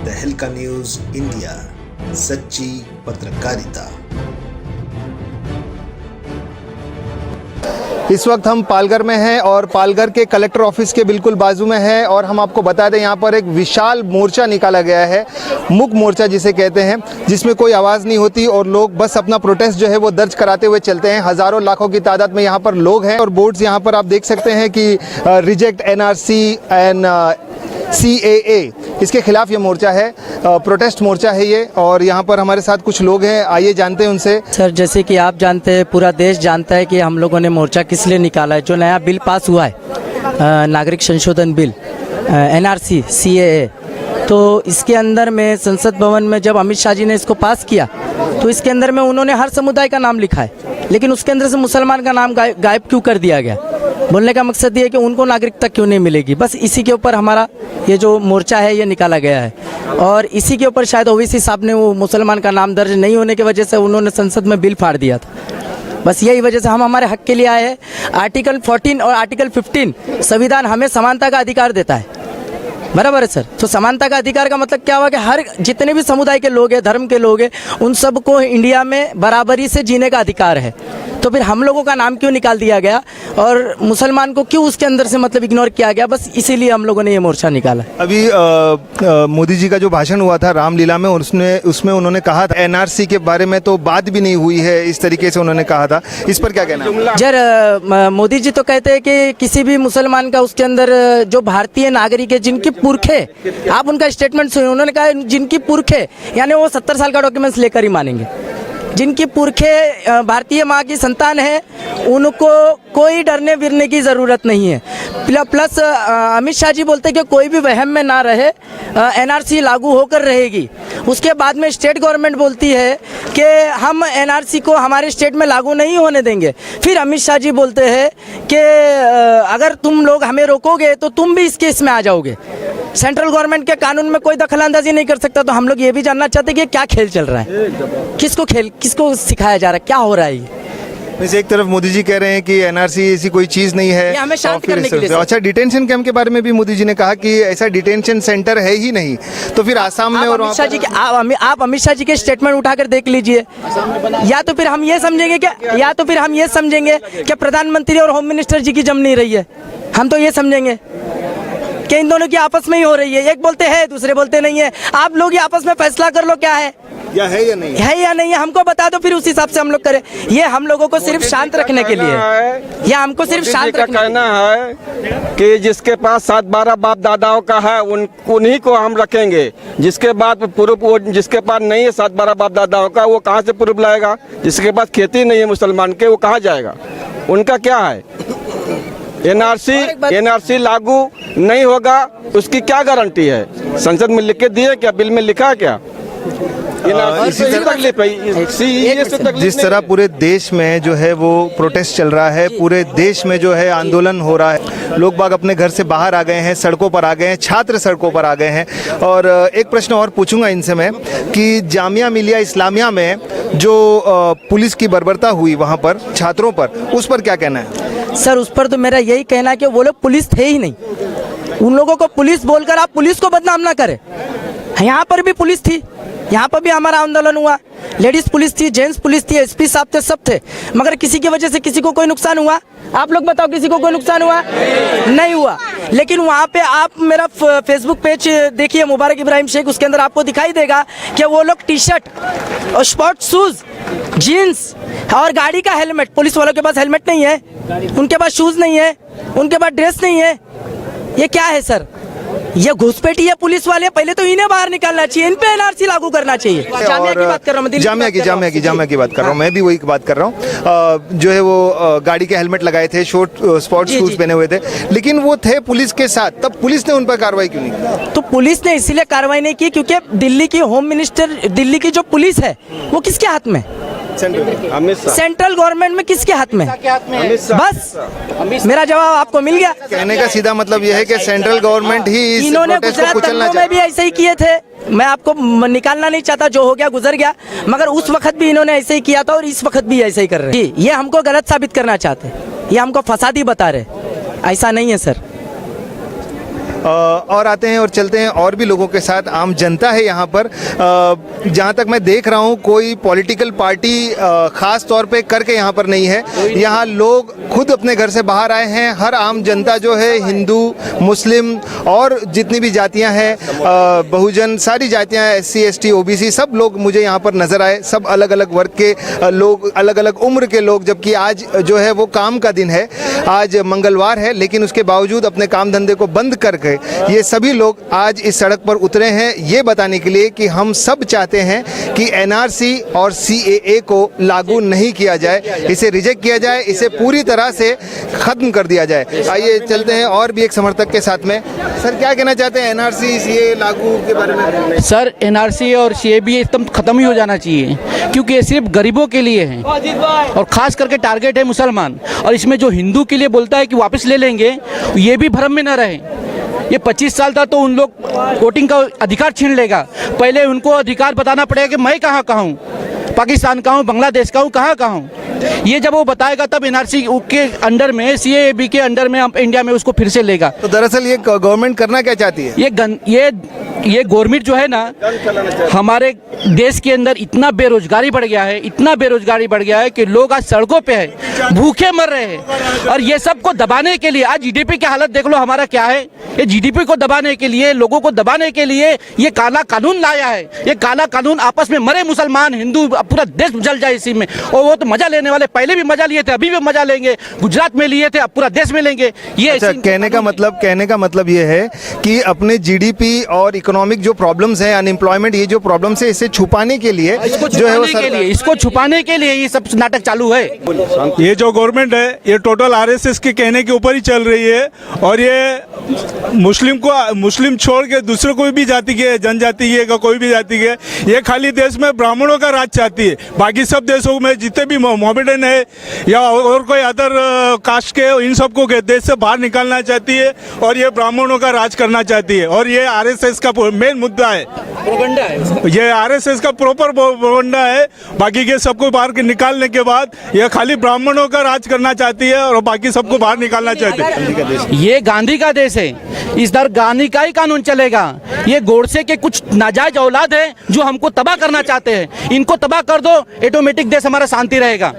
तहलका news India, सच्ची पत्रकारिता। इस वक्त हम पालघर में हैं और पालघर के कलेक्टर ऑफिस के बिल्कुल बाजू में है और हम आपको बता दें यहाँ पर एक विशाल मोर्चा निकाला गया है, मूक मोर्चा जिसे कहते हैं, जिसमें कोई आवाज़ नहीं होती और लोग बस अपना प्रोटेस्ट जो है वो दर्ज कराते हुए चलते हैं। हज़ारों लाखों की तादाद में यहाँ पर लोग हैं और बोर्ड्स यहाँ पर आप देख सकते हैं कि रिजेक्ट NRC एंड CAA, इसके खिलाफ ये मोर्चा है, प्रोटेस्ट मोर्चा है ये। और यहाँ पर हमारे साथ कुछ लोग हैं, आइए जानते हैं उनसे। सर, जैसे कि आप जानते हैं, पूरा देश जानता है कि हम लोगों ने मोर्चा किस लिए निकाला है। जो नया बिल पास हुआ है, नागरिक संशोधन बिल NRC CAA, तो इसके अंदर में संसद भवन में जब अमित शाह जी ने इसको पास किया तो इसके अंदर में उन्होंने हर समुदाय का नाम लिखा है, लेकिन उसके अंदर से मुसलमान का नाम गायब क्यों कर दिया गया। बोलने का मकसद ये है कि उनको नागरिकता क्यों नहीं मिलेगी। बस इसी के ऊपर हमारा ये जो मोर्चा है ये निकाला गया है और इसी के ऊपर शायद ओवैसी साहब ने वो मुसलमान का नाम दर्ज नहीं होने की वजह से उन्होंने संसद में बिल फाड़ दिया था। बस यही वजह से हम हमारे हक के लिए आए हैं। आर्टिकल 14 और आर्टिकल 15 संविधान हमें समानता का अधिकार देता है, बराबर है सर। तो समानता का अधिकार का मतलब क्या हुआ कि हर जितने भी समुदाय के लोग हैं, धर्म के लोग हैं, उन सबको इंडिया में बराबरी से जीने का अधिकार है। तो फिर हम लोगों का नाम क्यों निकाल दिया गया और मुसलमान को क्यों उसके अंदर से मतलब इग्नोर किया गया, बस इसीलिए हम लोगों ने ये मोर्चा निकाला। अभी मोदी जी का जो भाषण हुआ था रामलीला में, उसमें उन्होंने कहा था NRC के बारे में तो बात भी नहीं हुई है, इस तरीके से उन्होंने कहा था। इस पर क्या कहना है? सर, मोदी जी तो कहते हैं कि किसी भी मुसलमान का उसके अंदर जो भारतीय नागरिक है, जिनकी पुरखे, आप उनका स्टेटमेंट सुनिए, उन्होंने कहा जिनकी पुरखे, यानी वो 70 साल का डॉक्यूमेंट्स लेकर ही मानेंगे। जिनकी पुरखे भारतीय माँ की संतान है, उनको कोई डरने विरने की ज़रूरत नहीं है। प्लस अमित शाह जी बोलते हैं कि कोई भी वहम में ना रहे, NRC लागू होकर रहेगी। उसके बाद में स्टेट गवर्नमेंट बोलती है कि हम NRC को हमारे स्टेट में लागू नहीं होने देंगे। फिर अमित शाह जी बोलते हैं कि अगर तुम लोग हमें रोकोगे तो तुम भी इस केस में आ जाओगे। सेंट्रल गवर्नमेंट के कानून में कोई दखलंदाजी नहीं कर सकता। तो हम लोग ये भी जानना चाहते हैं कि क्या खेल चल रहा है, किसको सिखाया जा रहा है, क्या हो रहा है। वैसे एक तरफ मोदी जी कह रहे हैं कि NRC ऐसी कोई चीज नहीं है, ये हमें शांत करने के लिए। अच्छा, डिटेंशन कैंप के बारे में भी मोदी जी ने कहा कि ऐसा डिटेंशन सेंटर है ही नहीं। तो फिर आसाम में और अमित शाह जी के आप अमित शाह जी के स्टेटमेंट उठाकर देख लीजिए। या तो फिर हम ये समझेंगे कि प्रधानमंत्री और होम मिनिस्टर जी की जम नहीं रही है। हम तो ये समझेंगे कि इन दोनों की आपस में ही हो रही है। एक बोलते हैं, दूसरे बोलते नहीं है। आप लोग ये आपस में फैसला कर लो, क्या है या है या नहीं है, हमको बता दो, फिर उस हिसाब से हम लोग करें। ये हम लोगों को सिर्फ शांत रखने के लिए है। या हमको सिर्फ शांत रखना कहना है कि जिसके पास 7-12 बाप दादाओं का है उन्हीं को हम रखेंगे। जिसके बाद प्रूफ, जिसके पास नहीं है 7-12 बाप दादाओं का, वो कहाँ से प्रूफ लाएगा? जिसके पास खेती नहीं है मुसलमान के, वो कहाँ जाएगा? उनका क्या है? NRC लागू नहीं होगा, उसकी क्या गारंटी है? संसद में लिख के दिए क्या? बिल में लिखा है क्या? जिस तरह पूरे देश में जो है वो प्रोटेस्ट चल रहा है, पूरे देश में जो है आंदोलन हो रहा है, लोग बाग अपने घर से बाहर आ गए हैं, सड़कों पर आ गए हैं, छात्र सड़कों पर आ गए हैं। और एक प्रश्न और पूछूंगा इनसे मैं कि जामिया मिलिया इस्लामिया में जो पुलिस की बर्बरता हुई वहाँ पर छात्रों पर, उस पर क्या कहना है? सर, उस पर तो मेरा यही कहना है कि वो लोग पुलिस थे ही नहीं। उन लोगों को पुलिस बोलकर आप पुलिस को बदनाम ना करें। यहाँ पर भी पुलिस थी, यहाँ पर भी हमारा आंदोलन हुआ, लेडीज पुलिस थी, जेंट्स पुलिस थी, SP साहब थे, सब थे। मगर किसी की वजह से किसी को कोई नुकसान हुआ? आप लोग बताओ, किसी को कोई नुकसान हुआ? नहीं हुआ। लेकिन वहाँ पे आप मेरा फेसबुक पेज देखिए, मुबारक इब्राहिम शेख, उसके अंदर आपको दिखाई देगा कि वो लोग टी-शर्ट और स्पोर्ट शूज, जीन्स और गाड़ी का हेलमेट, पुलिस वालों के पास हेलमेट नहीं है, उनके पास शूज नहीं है, उनके पास ड्रेस नहीं है। ये क्या है सर? ये घुसपैठी है पुलिस वाले। पहले तो इन्हें बाहर निकालना चाहिए, इन पे NRC लागू करना चाहिए। जामिया की बात कर रहा हूँ, जामिया की बात कर रहा हूँ, मैं भी वही बात कर रहा हूँ। जो है वो गाड़ी के हेलमेट लगाए थे, स्पोर्ट शूज पहने हुए थे, लेकिन वो थे पुलिस के साथ, तब पुलिस ने उन पर कार्रवाई क्यों नहीं की? तो पुलिस ने इसलिए कार्रवाई नहीं की क्योंकि दिल्ली की होम मिनिस्टर, दिल्ली की जो पुलिस है वो किसके हाथ में? सेंट्रल गवर्नमेंट में किसके हाथ में? बस मेरा जवाब आपको मिल गया। कहने का सीधा मतलब यह है कि सेंट्रल गवर्नमेंट ही इस इन्होंने गुजरात में भी ऐसे ही किए थे। मैं आपको निकालना नहीं चाहता, जो हो गया गुजर गया, मगर उस वक्त भी इन्होंने ऐसे ही किया था और इस वक्त भी ऐसे ही कर रहे हैं। ये हमको गलत साबित करना चाहते हैं, ये हमको फसादी बता रहे, ऐसा नहीं है सर। और आते हैं और चलते हैं और भी लोगों के साथ। आम जनता है यहाँ पर। जहाँ तक मैं देख रहा हूँ कोई पॉलिटिकल पार्टी ख़ास तौर पे करके यहाँ पर नहीं है। यहाँ लोग खुद अपने घर से बाहर आए हैं। हर आम जनता जो है, हिंदू, मुस्लिम और जितनी भी जातियाँ हैं, बहुजन, सारी जातियाँ, SC ST OBC, सब लोग मुझे यहाँ पर नज़र आए। सब अलग अलग वर्ग के लोग, अलग अलग उम्र के लोग। जबकि आज जो है वो काम का दिन है, आज मंगलवार है, लेकिन उसके बावजूद अपने काम धंधे को बंद करके ये सभी लोग आज इस सड़क पर उतरे हैं, ये बताने के लिए कि हम सब चाहते हैं कि NRC और CAA को लागू नहीं किया जाए, इसे रिजेक्ट किया जाए, इसे पूरी तरह से ख़त्म कर दिया जाए। आइए चलते हैं और भी एक समर्थक के साथ में। सर, क्या कहना चाहते हैं NRC CAA लागू के बारे में? सर, NRC और CAA एकदम ख़त्म ही हो जाना चाहिए, क्योंकि ये सिर्फ गरीबों के लिए है और ख़ास करके टारगेट है मुसलमान। और इसमें जो हिंदू के लिए बोलता है कि वापस ले लेंगे, ये भी भ्रम में न रहे। ये 25 साल था तो उन लोग वोटिंग का अधिकार छीन लेगा। पहले उनको अधिकार बताना पड़ेगा कि मैं कहाँ हूँ, पाकिस्तान का हूँ, बांग्लादेश का हूँ, कहाँ हूँ। ये जब वो बताएगा तब NRC के अंडर में, CAA के अंडर में, हम इंडिया में उसको फिर से लेगा। तो दरअसल ये गवर्नमेंट करना क्या चाहती है? ये गवर्नमेंट जो है ना, हमारे देश के अंदर इतना बेरोजगारी बढ़ गया है, इतना बेरोजगारी बढ़ गया है कि लोग आज सड़कों पे हैं, भूखे मर रहे हैं। और ये सब को दबाने के लिए आज GDP की हालत देख लो हमारा क्या है। ये GDP को दबाने के लिए, लोगों को दबाने के लिए ये काला कानून लाया है। ये काला कानून आपस में मरे मुसलमान, हिंदू, पूरा देश जल जाए इसी में। और वो तो मजा लेने वाले पहले भी मजा लिए थे, अभी भी मजा लेंगे। गुजरात में लिए थे, अब पूरा देश में लेंगे। ये अच्छा, कहने का मतलब ये है कि अपने GDP और इकोनॉमिक जो प्रॉब्लम्स हैं, अनएम्प्लॉयमेंट, ये जो प्रॉब्लम्स है, इसे छुपाने के लिए जो है वो इसको छुपाने के लिए ये सब नाटक चालू है। ये जो गवर्नमेंट है ये टोटल RSS के कहने के ऊपर ही चल रही है। और ये मुस्लिम छोड़ के दूसरे कोई भी जाति के, जनजाति के, कोई भी जाति के, ये खाली देश में ब्राह्मणों का राज चाहती है। बाकी सब देशों में जितने भी मोहम्मडन है या और कोई अदर कास्ट के, इन सबको देश से बाहर निकालना चाहती है और ये ब्राह्मणों का राज करना चाहती है। और ये RSS का मेन मुद्दा है, ये RSS का प्रॉपर प्रोपेगेंडा है। बाकी के सबको बाहर निकालने के बाद ये खाली ब्राह्मणों का राज करना चाहती है और बाकी सबको बाहर निकालना चाहती है। ये गांधी का देश है, इस दर गांधी का ही कानून चलेगा। ये गोडसे के कुछ नाजायज औलाद है जो हमको तबाह करना चाहते हैं। इनको तबाह कर दो, ऑटोमेटिक देश हमारा शांति रहेगा।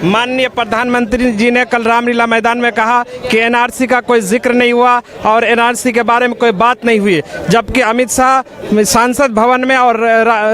माननीय प्रधानमंत्री जी ने कल रामलीला मैदान में कहा कि NRC का कोई जिक्र नहीं हुआ और NRC के बारे में कोई बात नहीं हुई, जबकि अमित शाह सांसद भवन में और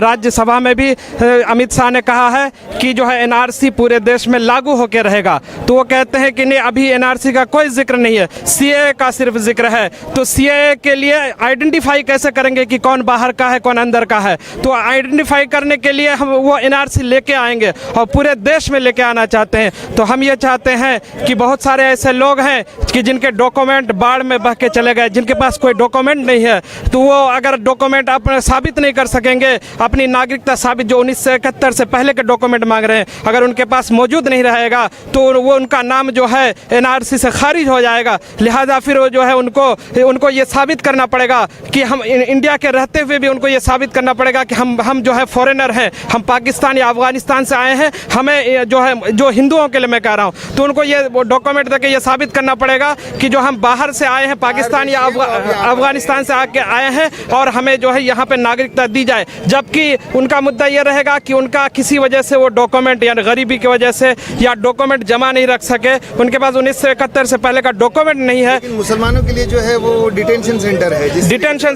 राज्यसभा में भी अमित शाह ने कहा है कि जो है NRC पूरे देश में लागू होकर रहेगा। तो वो कहते हैं कि नहीं, अभी NRC का कोई जिक्र नहीं है, CAA का सिर्फ जिक्र है। तो CAA के लिए आइडेंटिफाई कैसे करेंगे कि कौन बाहर का है, कौन अंदर का है? तो आइडेंटिफाई करने के लिए हम वो NRC लेके आएंगे और पूरे देश में लेके आना चाहते हैं। तो हम ये चाहते हैं कि बहुत सारे ऐसे लोग हैं कि जिनके डॉक्यूमेंट बाढ़ में बह के चले गए, जिनके पास कोई डॉक्यूमेंट नहीं है, तो वो अगर डॉक्यूमेंट अपने साबित नहीं कर सकेंगे, अपनी नागरिकता साबित, जो 1971 से पहले के डॉक्यूमेंट मांग रहे हैं, अगर उनके पास मौजूद नहीं रहेगा तो वो उनका नाम जो है NRC से खारिज हो जाएगा। लिहाजा फिर वो जो है उनको ये साबित करना पड़ेगा कि हम इंडिया के रहते हुए भी उनको ये साबित करना पड़ेगा कि हम जो है फॉरेनर हैं, हम पाकिस्तान या अफगानिस्तान से आए हैं, हमें जो है, जो हिंदुओं के लिए मैं कह रहा हूँ, तो उनको ये डॉक्यूमेंट देके ये साबित करना पड़ेगा कि जो हम बाहर से आए हैं, पाकिस्तान या अफगानिस्तान से आके आए हैं और हमें जो है यहाँ पे नागरिकता दी जाए। जबकि उनका मुद्दा ये रहेगा कि उनका किसी वजह से वो डॉक्यूमेंट, यानी गरीबी की वजह से या डॉक्यूमेंट जमा नहीं रख सके, उनके पास 1971 से पहले का डॉक्यूमेंट नहीं है। मुसलमानों के लिए जो है वो डिटेंशन सेंटर है। डिटेंशन,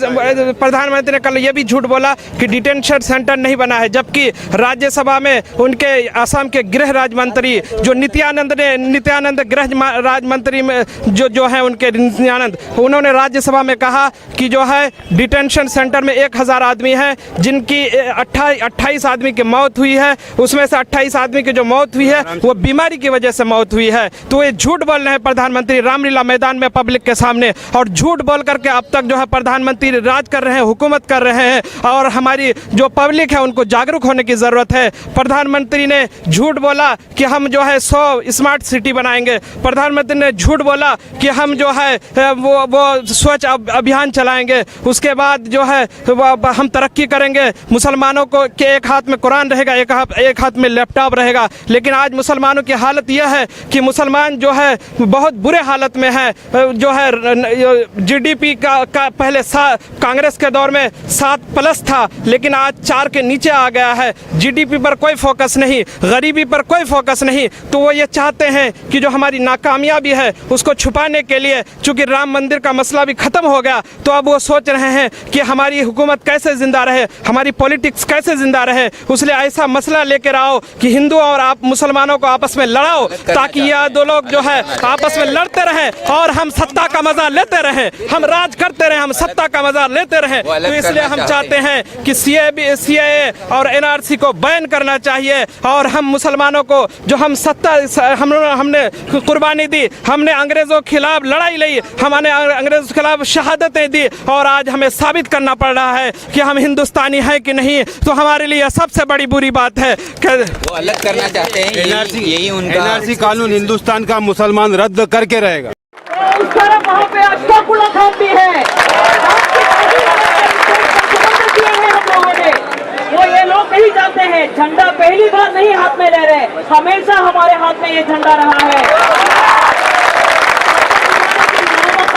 प्रधानमंत्री ने कल ये भी झूठ बोला कि डिटेंशन सेंटर नहीं बना है, जबकि राज्यसभा में उनके असम के गृह राज्य मंत्री जो नित्यानंद गृह राज्य मंत्री में जो है उनके नित्यानंद, उन्होंने राज्यसभा में कहा कि जो है डिटेंशन सेंटर में 1000 आदमी हैं जिनकी 28 आदमी की मौत हुई है। उसमें से 28 आदमी की जो मौत हुई है वो बीमारी की वजह से मौत हुई है। तो ये झूठ बोल रहे हैं प्रधानमंत्री रामलीला मैदान में पब्लिक के सामने, और झूठ बोल करके अब तक जो है प्रधानमंत्री राज कर रहे हैं, हुकूमत कर रहे हैं, और हमारी जो पब्लिक है उनको जागरूक होने की ज़रूरत है। प्रधानमंत्री ने झूठ बोला कि हम जो है 100 स्मार्ट सिटी बनाएंगे। प्रधानमंत्री ने झूठ बोला कि हम जो है वो स्वच्छ अभियान चलाएंगे। उसके बाद जो है हम तरक्की करेंगे। मुसलमानों को के एक हाथ में कुरान रहेगा, एक हाथ में लैपटॉप रहेगा। लेकिन आज मुसलमानों की हालत यह है कि मुसलमान जो है बहुत बुरे हालत में है, जो है जीडीपी का पहले कांग्रेस के दौर में 7+ था, लेकिन आज 4 के नीचे आ गया है। जीडीपी पर कोई फोकस नहीं, गरीबी पर कोई फोकस नहीं। तो वो ये चाहते हैं कि जो हमारी नाकामयाबी है उसको छुपाने के लिए, चूंकि राम मंदिर का मसला भी खत्म हो गया, तो अब वो सोच रहे हैं कि हमारी हुकूमत कैसे जिंदा रहे, हमारी पॉलिटिक्स कैसे जिंदा रहे। इसलिए ऐसा मसला लेकर आओ कि हिंदू और आप मुसलमानों को आपस में लड़ाओ, ताकि यह दो लोग जो है आपस में लड़ते रहे और हम सत्ता का मजा लेते रहे, हम राज करते रहे, हम सत्ता का मजा लेते रहे। तो इसलिए हम चाहते हैं कि सीएए और एनआरसी को बैन करना चाहिए। और हम मुसलमानों को जो हम सत्ता हमने कुर्बानी दी, हमने अंग्रेजों के खिलाफ लड़ाई लड़ी, हमने अंग्रेजों के खिलाफ शहादतें दी, और आज हमें साबित करना पड़ रहा है कि हम हिंदुस्तानी हैं कि नहीं। तो हमारे लिए सबसे बड़ी बुरी बात है कि वो अलग करना चाहते हैं। यही उनका एनआरसी कानून हिंदुस्तान का मुसलमान रद्द करके रहेगा। उस तरफ वहाँ पे अशफाक उल्लाह खान भी है, वो ये लोग नहीं जानते हैं। झंडा पहली बार नहीं हाथ में ले रहे, हमेशा हमारे हाथ में ये झंडा रहा है।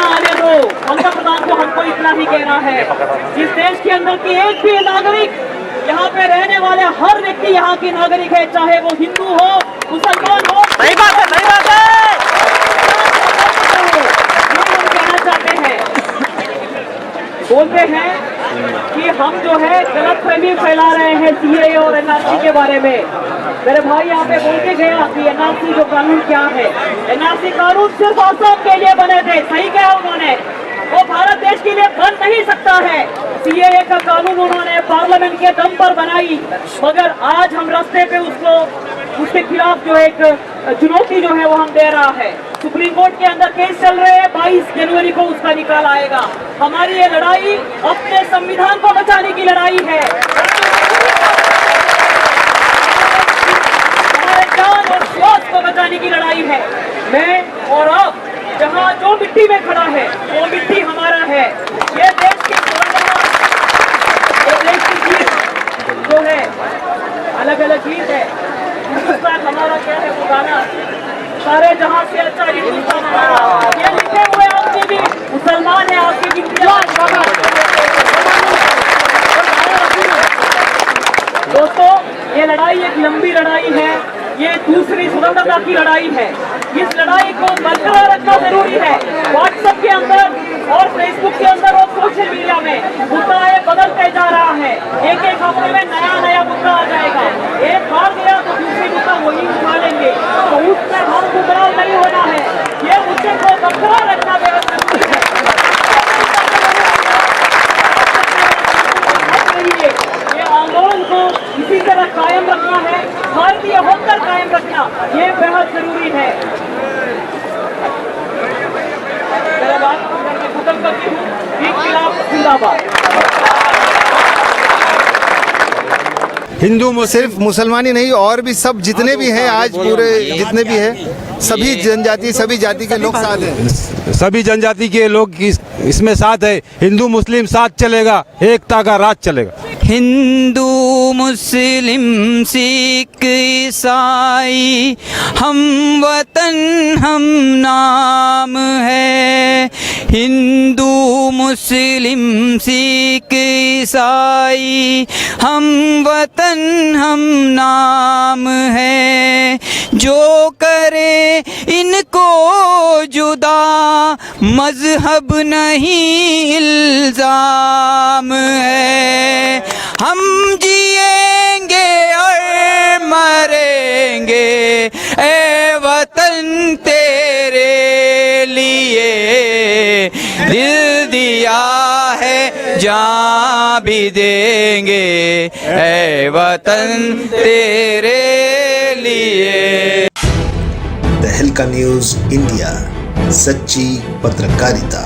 आने दो, पंतप्रधान प्रधान को हमको इतना ही कहना है, इस देश के अंदर की एक भी नागरिक, यहाँ पे रहने वाले हर व्यक्ति यहाँ की नागरिक है, चाहे वो हिंदू हो, मुसलमान हो। सही बात है, सही बात है। हम कहना चाहते हैं, बोलते हैं कि हम जो है गलतफहमी फैला रहे हैं सीएए और एनआरसी के बारे में। मेरे भाई यहाँ पे बोल के गया कि एनआरसी जो कानून क्या है, एनआरसी कानून सिर्फ आसाम के लिए बने थे, सही कहा उन्होंने, वो भारत देश के लिए बन नहीं सकता है। सीएए का कानून उन्होंने पार्लियामेंट के दम पर बनाई, मगर आज हम रास्ते पे उसके खिलाफ जो एक चुनौती जो है वो हम दे रहा है। सुप्रीम कोर्ट के अंदर केस चल रहे हैं, 22 जनवरी को उसका निकाल आएगा। हमारी ये लड़ाई अपने संविधान को बचाने की लड़ाई है, हमारे जान और श्वास को बचाने की लड़ाई है। मैं और आप जहाँ जो मिट्टी में खड़ा है वो मिट्टी हमारा है। ये देश की गीत जो है, अलग अलग गीत है, हिंदुस्तान हमारा क्या है वो गाना, सारे जहां से अच्छा हिंदुस्तान हमारा, ये लिखे हुए आपके भी मुसलमान है, आपकी गिनती। दोस्तों, ये लड़ाई एक लंबी लड़ाई है, ये दूसरी स्वतंत्रता की लड़ाई है। इस लड़ाई को बरकरार रखना जरूरी है। व्हाट्सएप के अंदर और फेसबुक के अंदर और सोशल मीडिया में मुद्दा ये बदलते जा रहा है। एक एक हफ्ते में नया नया मुद्दा आ जाएगा, एक हार गया तो दूसरी मुद्दा वही उठा लेंगे, तो उसमें हम गुमराह नहीं होना है। ये मुद्दे को बरकरार रखना बेहद जरूरी है। ये आंदोलन को इसी तरह कायम रखना है, भारतीय होकर कायम रखना, ये बेहद जरूरी है। मेरा बात खत्म करती हूँ, इनकलाब जिंदाबाद। हिंदू सिर्फ मुसलमान ही नहीं, और भी सब जितने भी हैं आज पूरे जितने भी हैं, सभी जनजाति सभी जाति के लोग साथ हैं। सभी जनजाति के लोग इसमें साथ है। हिंदू मुस्लिम साथ चलेगा, एकता का राज चलेगा। हिंदू मुस्लिम सिख ईसाई हम वतन हम नाम है। हिंदू मुस्लिम सिख ईसाई हम वतन हम नाम है। जो करे इनको जुदा मजहब नहीं इल्जाम है। हम जिएंगे और मरेंगे ए वतन तेरे लिए। दिल दिया है जान भी देंगे ए वतन तेरे लिए। तहलका न्यूज़ इंडिया, सच्ची पत्रकारिता।